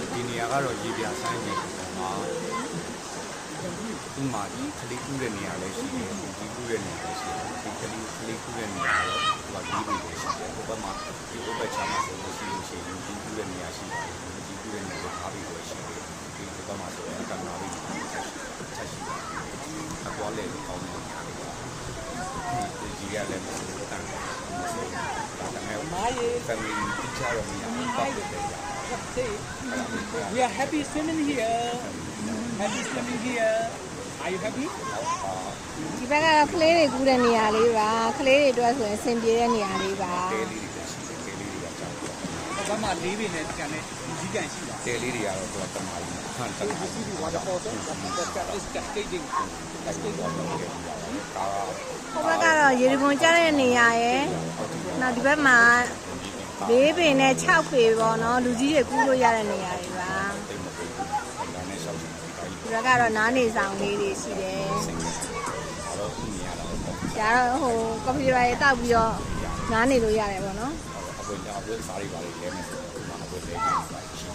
ဒီနေရာကတော့ရေပြဆိုင်နေမှာဒီမှာခလေးကူးတဲ့နေရာလည်းရှိတယ်ဒီကူးတဲ့နေရာလည်းရှိတယ်ဒီခလေးကူးတဲ့နေရာတော့ဒီလေးတွေရှိတယ်ဟိုဘက်မှာဒီဟိုဘက်ချမ်းမှာဆိုလို့ရှိရင်ဒီကူးတဲ့နေရာရှိပါတယ်ဒီကူးတဲ့နေရာအားပြီးတော့ရှိတယ်ဒီဘက်မှာဆိုရင်ကနာပြီးချက်ရှိတယ်အကွာလေကောင်းတယ်ဒီကြီးရလည်းမဆိုတော့တန်တယ်ဒါပေမဲ့ family picture တော့မရဘူးပေါ့တယ် We are happy swimming here. Happy swimming here. Are you happy? ဒီဘက်ကတော့ကလေးတွေကူးတဲ့နေရာလေးပါကလေးတွေအတွက်ဆိုရင်အဆင်ပြေတဲ့နေရာလေးပါ တဲလေးတွေရှိတယ်တဲလေးတွေကကြောက်တယ် ဘာမှလေးပင်နဲ့ကန်နဲ့ကြီးကန်ရှိတာ တဲလေးတွေကတော့သူကတမားကြီးဟန်တမားကြီး ဒီ waterfall is cascading. ဒါက ဟိုဘက်ကတော့ရေဒီကွန်ကျတဲ့နေရာရယ်နောက်ဒီဘက်မှာ၄ပင်နဲ့6ပေပေါ့နော်လူကြီးတွေကူးလို့ရတဲ့နေရာတွေပါ တိတ်မပြေဘူးဒါနဲ့ရှောက်ချင်တယ်ဒါကြီး ဒီဘက်ကတော့နားနေဆောင်လေးတွေရှိတယ် စိတ်နဲ့တော့ဒီနေရာတော့ပေါ့ ဒါတော့ဟိုကွန်ပျူတာတွေတောက်ပြီးတော့နားနေလို့ရတယ်ပေါ့နော် အခုညအခုစားတွေပါလေလဲမယ်ဆိုတော့ဒီမှာအခုလဲနေပါရှိတယ်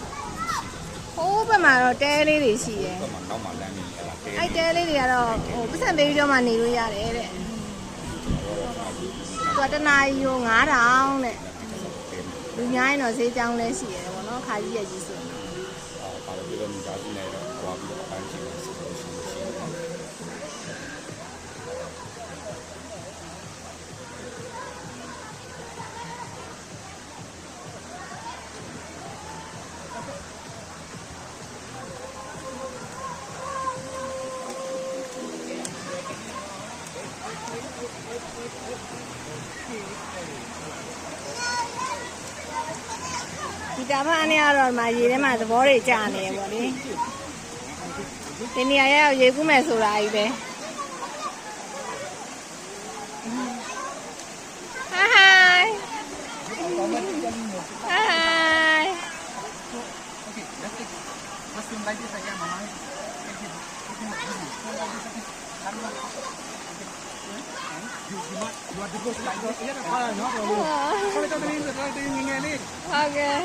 ဟိုဘက်မှာတော့တဲလေးတွေရှိတယ် ဘက်မှာနောက်မှလမ်းနေရတာတဲ အဲ့တဲလေးတွေကတော့ဟိုပတ်စံပေးပြီးတော့မှနေလို့ရတယ်တဲ့သူကတနာရီကို9000တဲ့လူများရင်တော့ဈေးကြောင်းလဲရှိရတယ်ပေါ့နော်ခါကြီးရကြီးဆိုရင် ပါလို့ပြောမိသားစုနဲ့တော့ဟောပြီးတော့အပိုင်းချင်းဆိုလို့ရှိတယ် ဒီတာဖာနဲ့ကတော့မှရေထဲမှာသဘောတွေကျနေရပေါ့လေဒီနေရာရောက်ရေကူးမယ်ဆိုတာကြီးပဲဟိုင်းဟိုင်း Okay, let's take let's swim like this again, Mama. You are the ghost like that. Yeah, no. Come on, come on. Come on, come on. ဟုတ်ကဲ့